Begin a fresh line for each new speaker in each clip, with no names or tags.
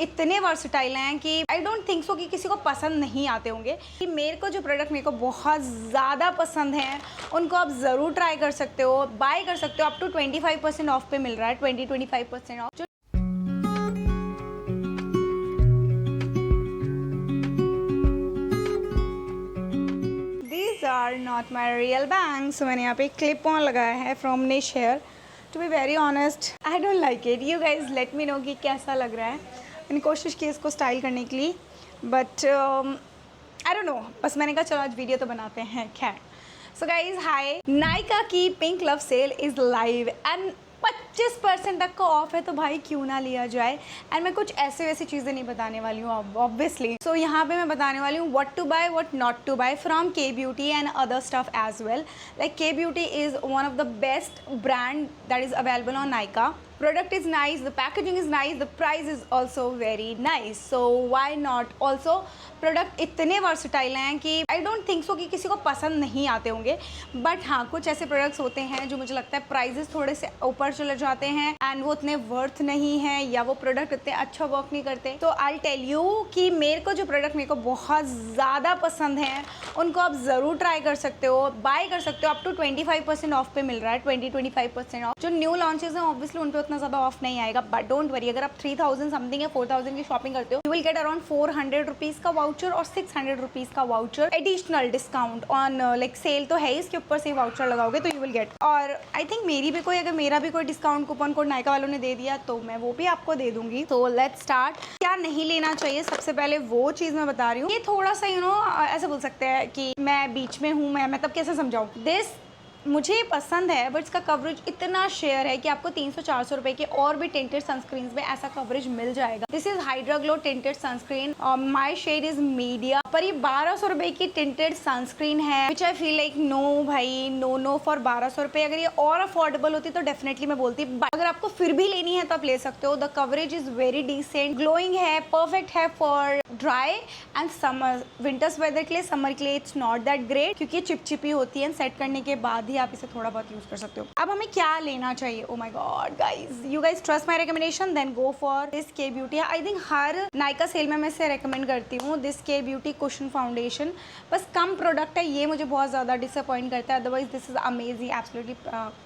इतने वर्सटाइल हैं कि आई डोंट थिंक सो कि किसी को पसंद नहीं आते होंगे। कि मेरे को जो प्रोडक्ट मेरे को बहुत ज़्यादा पसंद हैं उनको आप ज़रूर ट्राई कर सकते हो, बाय कर सकते हो। अप टू 25% ऑफ पे मिल रहा है, 20-25% of. These are not my real bangs। मैंने यहाँ पे क्लिप ऑन लगाया है from Nish hair. To be very honest I don't like it. You guys let me know कि कैसा लग रहा है। मैंने कोशिश की इसको स्टाइल करने के लिए बट आई डोंट नो, बस मैंने कहा चलो आज वीडियो तो बनाते हैं। खैर, सो गाइज हाय, नायका की pink love sale is live and 25% तक का ऑफ है, तो भाई क्यों ना लिया जाए। एंड मैं कुछ ऐसे वैसी चीज़ें नहीं बताने वाली हूँ ऑब्वियसली। सो यहाँ पे मैं बताने वाली हूँ what to buy what not to buy from K beauty and other stuff as well. Like K beauty is one of the best brand that is available on Nykaa. Product is nice, the packaging is nice, the price is also very nice, so why not। also product इतने versatile हैं कि I don't think so कि किसी को पसंद नहीं आते होंगे। बट हाँ, कुछ ऐसे प्रोडक्ट्स होते हैं जो मुझे लगता है प्राइजेस थोड़े से ऊपर चले जाते हैं एंड वो उतने वर्थ नहीं है, या वो प्रोडक्ट इतने अच्छा वर्क नहीं करते। तो आई टेल यू कि मेरे को जो प्रोडक्ट मेरे को बहुत ज़्यादा पसंद हैं उनको आप ज़रूर ट्राई कर सकते हो, बाय कर सकते हो। अप टू 25% ऑफ पे मिल रहा है, 20-25% ऑफ। जो न्यू लॉन्चेस हैं ऑब्वियसली उन पर उतना ज़्यादा ऑफ नहीं आएगा, बट डोंट वरी, अगर आप 3000 समथिंग या 4000 की शॉपिंग करते हो, you will get around 400 rupees का वाउचर और 600 रुपीज़ का voucher additional discount on like sale तो है, इसके ऊपर से वाउचर लगाओगे तो यू विल गेट। और आई थिंक अगर मेरा भी कोई डिस्काउंट कूपन कोड नायका वालों ने दे दिया तो मैं वो भी आपको दे दूंगी। तो लेट्स स्टार्ट। क्या नहीं लेना चाहिए, सबसे पहले वो चीज़ मैं बता रही हूँ। ये थोड़ा सा ऐसे बोल सकते हैं कि मैं बीच में हूँ, मैं तब कैसे समझाऊँ। दिस मुझे पसंद है बट इसका कवरेज इतना शेयर है कि आपको 300-400 रुपए के और भी टिंटेड सनस्क्रीन में ऐसा कवरेज मिल जाएगा। This is hydra glow tinted sunscreen, my shade is medium. पर ये 1200 रुपए की टिंटेड सनस्क्रीन है, which I feel like no भाई, नो फॉर 1200 रुपए। अगर ये और अफोर्डेबल होती तो डेफिनेटली मैं बोलती, बट अगर आपको फिर भी लेनी है तो आप ले सकते हो। The coverage is very decent, glowing है, परफेक्ट है for dry and summer, winters weather के लिए। समर के लिए इट्स नॉट दैट ग्रेट क्योंकि चिपचिपी होती है, सेट करने के बाद ही आप इसे थोड़ा बहुत यूज कर सकते हो। अब हमें क्या लेना चाहिए, oh my god guys, you guys trust my recommendation, then go for this K beauty. I think हर नायका सेल में मैं इसे रेकमेंड करती हूँ, this K beauty cushion foundation. बस कम प्रोडक्ट है, ये मुझे बहुत ज़्यादा डिसअपॉइंट करता है, otherwise this is amazing, absolutely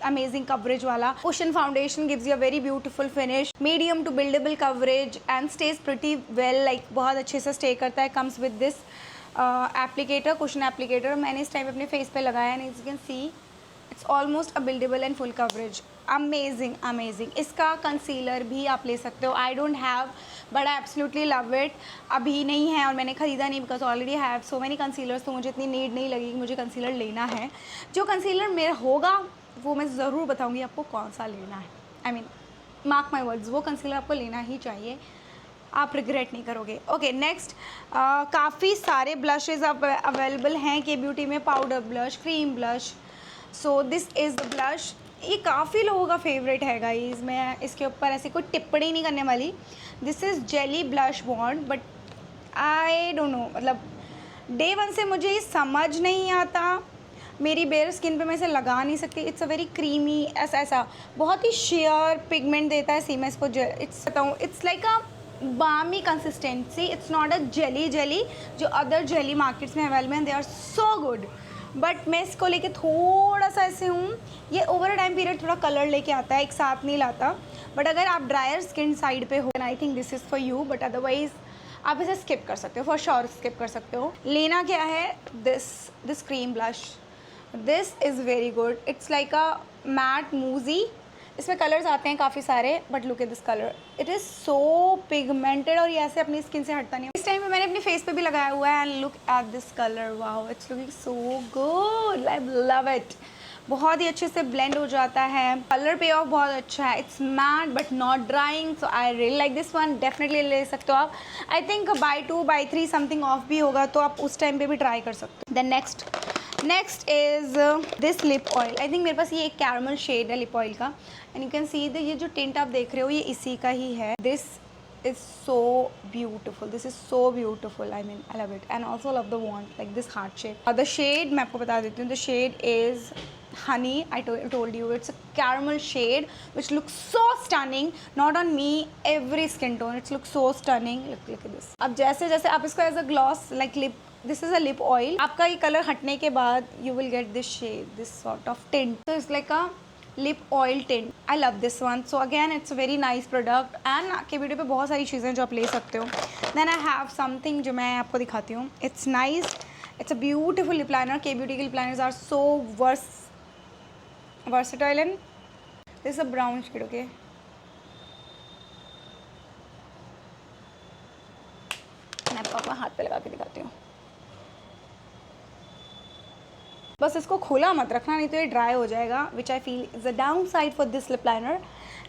amazing coverage वाला cushion foundation. Gives you a very beautiful finish, medium to buildable coverage and stays pretty well, like बहुत अच्छे से स्टे करता है। Comes with this applicator, cushion applicator. मैंने इस time अपने face पे लगाया and you can see it's almost a buildable and full coverage. Amazing amazing. इसका कंसीलर भी आप ले सकते हो, I don't have but I absolutely love it. अभी नहीं है और मैंने ख़रीदा नहीं because already have so many concealers, तो मुझे इतनी नीड नहीं लगी कि मुझे कंसीलर लेना है। जो कंसीलर मेरा होगा वो मैं ज़रूर बताऊँगी आपको कौन सा लेना है। I mean mark my words, वो कंसीलर आपको लेना ही चाहिए, आप रिग्रेट नहीं करोगे। ओके नेक्स्ट, काफ़ी सारे ब्लशेज़ अवेलेबल हैं के ब्यूटी में, powder blush, cream blush. So this is the blush, ये काफ़ी लोगों का फेवरेट है गाइस, मैं इसके ऊपर ऐसी कोई टिप्पणी नहीं करने वाली। This is jelly blush bond, but I don't no, मतलब डे वन से मुझे ये समझ नहीं आता, मेरी बेयर स्किन पे मैं इसे लगा नहीं सकती। इट्स अ वेरी क्रीमी, ऐसा बहुत ही शेयर पिगमेंट देता है। सी मैं इसको इट्स बताऊँ, it's like a balmy consistency, it's not a jelly जो अदर जेली मार्केट्स में अवेलेबल हैं, they are so good. But मैं इसको लेके थोड़ा सा ऐसे हूँ, ये ओवर टाइम पीरियड थोड़ा कलर लेके आता है, एक साथ नहीं लाता। बट अगर आप ड्रायर स्किन साइड पे हो and I think this is for you, but otherwise आप इसे स्किप कर सकते हो, फॉर श्योर स्किप कर सकते हो। लेना क्या है, this cream blush, this is very good, it's like a matte mousse. इसमें कलर्स आते हैं काफ़ी सारे, but look at this colour, it is so pigmented और ये ऐसे अपनी स्किन से हटता नहीं। इस टाइम पे मैंने अपने फेस पे भी लगाया हुआ है and look at this colour, wow it's looking so good, I love it. बहुत ही अच्छे से ब्लेंड हो जाता है, कलर पे ऑफ बहुत अच्छा है, it's matte but not drying, so I really like this one, definitely ले सकते हो आप। I think by 2 by 3 something off भी होगा, तो आप उस टाइम पे भी ट्राई कर सकते हो। Then next is this lip oil. I think मेरे पास ये एक कैरमल शेड है लिप ऑयल का, एंड यू कैन सी ये जो टिंट आप देख रहे हो ये इसी का ही है। This is so beautiful, this is so beautiful, I mean I love it and also love the wand like this heart shape. The shade मैं आपको बता देती हूँ, the shade is honey, I told you it's caramel shade which looks so stunning, not on me, every skin tone, it looks so stunning. Look at this. अब जैसे जैसे आप इसको as a gloss like lip, this is a lip oil, आपका ये colour हटने के बाद you will get this shade, this sort of tint, so it's like a lip oil tint. I love this one. So again it's very nice product and K beauty पे बहुत सारी चीज़ें जो आप ले सकते हो. देन आई हैव समथिंग जो मैं आपको दिखाती हूँ. It's nice, it's a beautiful lip liner. K Beauty के lip liners are so versatile and this a brown shade. Okay, मैं आपको हाथ पे लगा के दिखाती हूँ. बस इसको खुला मत रखना, नहीं तो ये ड्राई हो जाएगा, which I feel is the downside for this lip liner.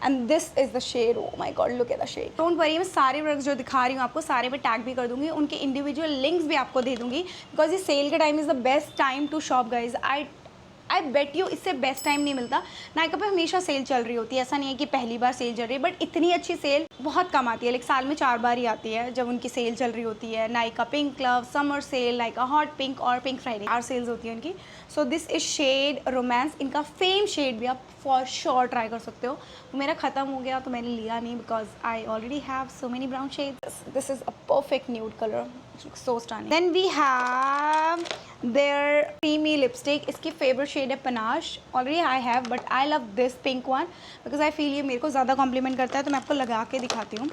And this is the shade. Oh my god, look at the shade. Don't worry, मैं सारे प्रोडक्ट्स जो दिखा रही हूँ आपको सारे पे टैग भी कर दूंगी, उनके इंडिविजुअल लिंक्स भी आपको दे दूंगी, बिकॉज ये सेल के time is the best time to shop guys. I bet you इससे बेस्ट टाइम नहीं मिलता. नायका पे हमेशा सेल चल रही होती है, ऐसा नहीं है कि पहली बार सेल चल रही है, बट इतनी अच्छी सेल बहुत कम आती है. लाइक साल में 4 बार ही आती है जब उनकी सेल चल रही होती है. Nykaa pink love summer sale, Nykaa hot pink और पिंक फ्राइडे, 4 सेल्स होती है उनकी. So this is shade romance. इनका फेम शेड भी आप फॉर श्योर ट्राई कर सकते हो. मेरा ख़त्म हो गया तो मैंने लिया नहीं, because I already have so many brown shades. This is a perfect nude colour, so stunning. Then we have their creamy lipstick. इसकी फेवरेट शेड है panache. Already I have, but I love this pink one because I feel ये मेरे को ज़्यादा complement करता है. तो मैं आपको लगा के दिखाती हूँ.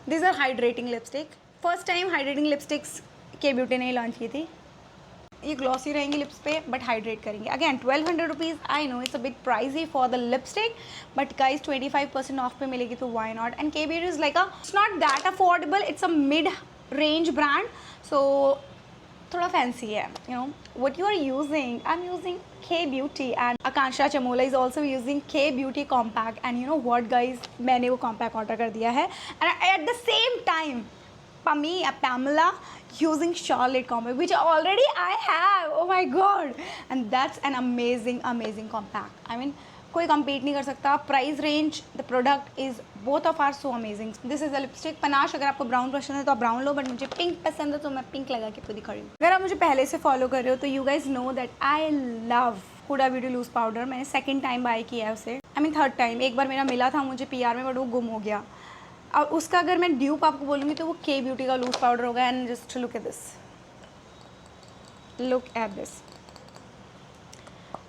This are hydrating lipstick. First time hydrating lipsticks K beauty ने लॉन्च की थी. ये ग्लॉसी रहेंगी लिप्स पे बट हाइड्रेट करेंगे. Again 1200 rupees. I know it's a bit pricey for the lipstick, but guys 25% off पे मिलेगी तो why not. And K beauty is like a, it's not that affordable, it's a mid range brand, so थोड़ा fancy है. You know what you are using, I am using K beauty and Akanksha Chamola is also using K beauty compact. And you know what guys, मैंने वो compact order कर दिया है. And at the same time Pamela using Charlotte compact, which already I have. Oh my god, and that's an amazing compact. I mean, कोई compete नहीं कर सकता. Price range, the product is both of are so amazing. This is a lipstick panache. अगर आपको brown पसंद है तो आप ब्राउन लो, बट मुझे पिंक पसंद है तो मैं पिंक लगा के दिखा रही हूँ. अगर आप मुझे पहले से फॉलो कर रहे हो तो you guys know that I love Huda Beauty loose powder. मैंने सेकेंड टाइम बाय किया है उसे. I mean third time. एक बार मेरा मिला था मुझे PR में, बट वो गुम हो गया. और उसका अगर मैं ड्यूप आपको बोलूँगी तो वो के ब्यूटी का लूज पाउडर होगा. And just look at this, look at this.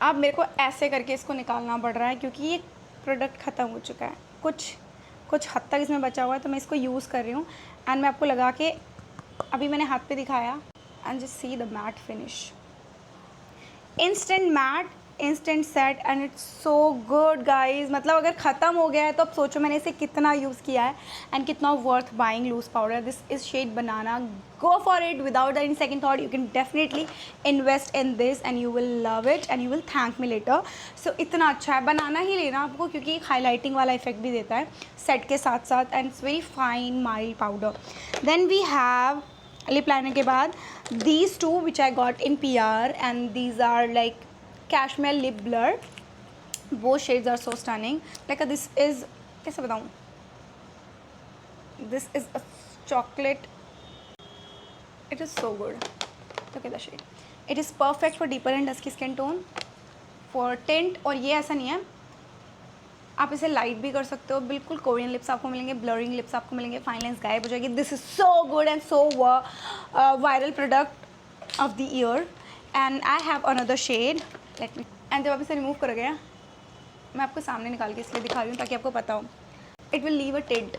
अब मेरे को ऐसे करके इसको निकालना पड़ रहा है क्योंकि ये प्रोडक्ट ख़त्म हो चुका है. कुछ हद तक इसमें बचा हुआ है तो मैं इसको यूज़ कर रही हूँ. एंड मैं आपको लगा के अभी मैंने हाथ पे दिखाया. And just see the matte finish, instant matte, instant set, and it's so good guys. मतलब अगर ख़त्म हो गया है तो अब सोचो मैंने इसे कितना यूज़ किया है एंड कितना worth buying loose powder. This is shade banana. Go for it without any second thought. You can definitely invest in this and you will love it and you will thank me later. So इतना अच्छा है, बनाना ही लेना आपको, क्योंकि highlighting वाला effect भी देता है सेट के साथ साथ. And it's very fine mild powder. Then we have lip liner के बाद these two which I got in PR, and these are like cashmere lip blur. Both shades are so stunning. Like this is, कैसे बताऊँ, this is a chocolate. It is so good. Look at the shade. It is perfect for deeper and dusky skin tone, for tint. और ये ऐसा नहीं है, आप इसे light भी कर सकते हो. बिल्कुल कोरियन लिप्स आपको मिलेंगे, ब्लरिंग लिप्स आपको मिलेंगे, फाइन लाइन्स गायब हो जाएगी. This is so good and so viral product of the year. And I have another shade. Let me. And जब आप इसे रिमूव करोगे ना, मैं आपको सामने निकाल के इसलिए दिखा रही हूँ ताकि आपको पता हो. It will leave a tint.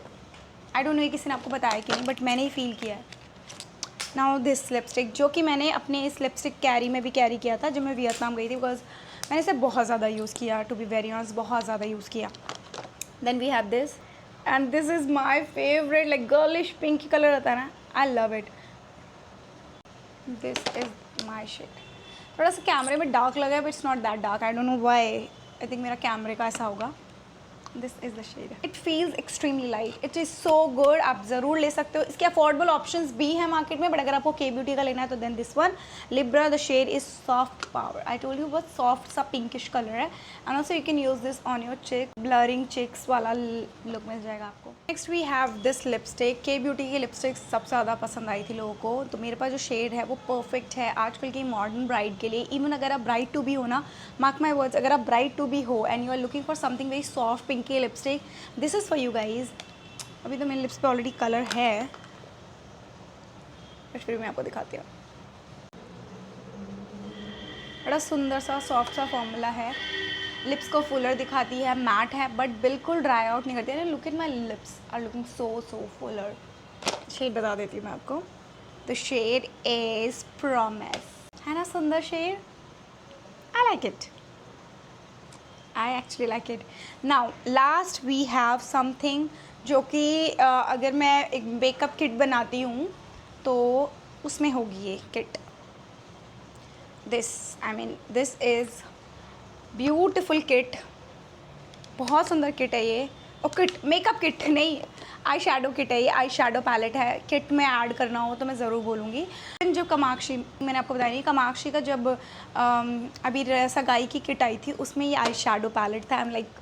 I don't know ये किसी ने आपको बताया कि नहीं, बट मैंने ही फील किया है. नाउ दिस लिपस्टिक, जो कि मैंने अपने इस लिपस्टिक कैरी में भी कैरी किया था जब मैं वियतनाम गई थी, बिकॉज मैंने इसे बहुत ज़्यादा यूज़ किया. टू बी वेरी ऑनेस्ट, बहुत ज़्यादा यूज़ किया. Then we have this, and this is my favourite. Like girlish pink colour होता है ना, I love it. This is my shade. थोड़ा सा कैमरे में डार्क लगा है, but it's not that dark. I don't know why. I think मेरा कैमरे का ऐसा होगा. This is the shade. It feels extremely light. It is so good. आप ज़रूर ले सकते हो. इसके अफोर्डेबल ऑप्शंस भी हैं मार्केट में, बट अगर आपको के ब्यूटी का लेना है तो then this one Libra. The shade is soft power. I told you बहुत सॉफ्ट सा पिंकिश कलर है. And also you can use this on your cheek. Blurring cheeks वाला लुक मिल जाएगा आपको. Next we have this lipstick. K Beauty की lipstick सबसे ज़्यादा पसंद आई थी लोगों को, तो मेरे पास जो शेड है वो परफेक्ट है आजकल की मॉडर्न ब्राइड के लिए. इवन अगर आप ब्राइड टू भी हो ना, मार्क माई वर्ड्स, अगर आप ब्राइड टू भी हो and you are looking for something very soft pinky lipstick, this is for you guys. अभी तो मेरे लिप्स पे ऑलरेडी कलर है, बट फिर मैं आपको दिखाती हूँ. बड़ा सुंदर सा सॉफ्ट सा फॉर्मूला है. लिप्स को फुलर दिखाती है, मैट है, बट बिल्कुल ड्राई आउट नहीं करती है. Look at my lips are looking so fuller. Shade बता देती हूँ मैं आपको. The shade is promise. है ना सुंदर shade. I like it. I actually like it. Now last we have something जो कि अगर मैं एक मेकअप किट बनाती हूँ तो उसमें होगी ये kit. This is beautiful kit. बहुत सुंदर किट है ये. और किट मेकअप किट नहीं, आई शेडो किट है ये. आई शेडो पैलेट है. किट में ऐड करना हो तो मैं ज़रूर बोलूँगी. जब कामाक्षी, मैंने आपको बताया नहीं, कामाक्षी का जब अभी रसा गाई की किट आई थी उसमें ये आई शेडो पैलेट था. I am like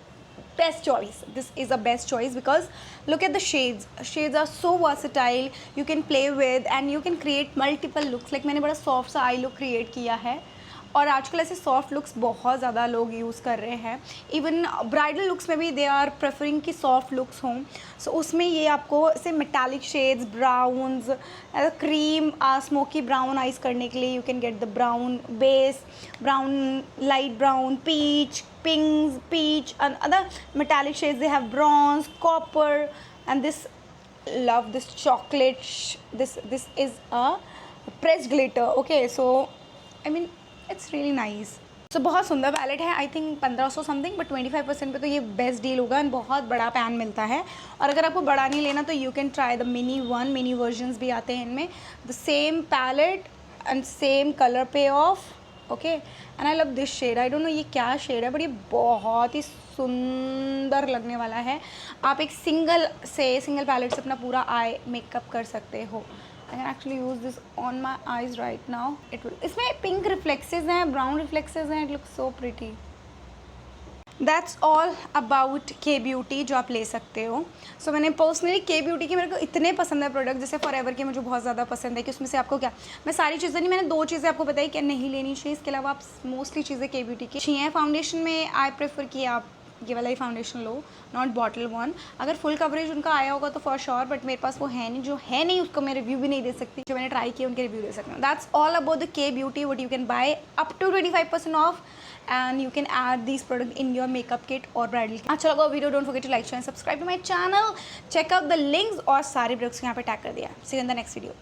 best choice. This is a best choice because look at the shades. Shades are so versatile. You can play with and you can create multiple looks. Like मैंने बड़ा soft सा eye look create किया है. और आजकल ऐसे soft looks बहुत ज़्यादा लोग यूज़ कर रहे हैं. इवन ब्राइडल लुक्स में भी दे आर प्रेफरिंग कि सॉफ्ट लुक्स हों. सो उसमें ये आपको ऐसे metallic shades, browns, cream, smoky brown eyes करने के लिए you can get the brown base, brown, light brown, peach, pinks, peach, and other metallic shades. They have bronze, copper, and this love this chocolate. This is a pressed glitter. Okay, so I mean it's really nice. So बहुत सुंदर palette है. I think 1500 something, but 25% पे तो ये best deal होगा. And बहुत बड़ा pan मिलता है. और अगर आपको बड़ा नहीं लेना तो you can try the mini one. Mini versions भी आते हैं इनमें. The same palette and same colour payoff. Okay, and I love this shade. I don't know ये क्या शेड है, बट ये बहुत ही सुंदर लगने वाला है. आप एक सिंगल पैलेट से अपना पूरा आई मेकअप कर सकते हो. I can actually use this on my eyes right now. It will. इसमें पिंक रिफ्लेक्सेस हैं, ब्राउन रिफ्लेक्सेस हैं. It looks so pretty. That's all about K Beauty जो आप ले सकते हो. So मैंने पर्सनली K Beauty के मेरे को इतने पसंद है प्रोडक्ट. जैसे फॉरएवर के मुझे बहुत ज़्यादा पसंद है कि उसमें से आपको क्या, मैं सारी चीज़ें नहीं, मैंने 2 चीज़ें आपको बताई क्या नहीं लेनी चाहिए. इसके अलावा आप मोस्टली चीज़ें K Beauty की अच्छी हैं. फाउंडेशन में आई प्रेफर कि आप ये वाला ही फाउंडेशन लो, नॉट बॉटल वन. अगर फुल कवरेज उनका आया होगा तो फॉर श्योर, बट मेरे पास वो है नहीं. जो है नहीं उसको मैं रिव्यू भी नहीं दे सकती. जो मैंने ट्राई किया उनके रिव्यू दे सकती हूँ. That's all about the K Beauty. What you can buy up to 25% off and you can add these products in your makeup kit or bridal kit. अच्छा लगा video, don't forget to like, share, subscribe to my channel. Check out the links और सारे products यहाँ पे tag कर दिया. See you in the next video.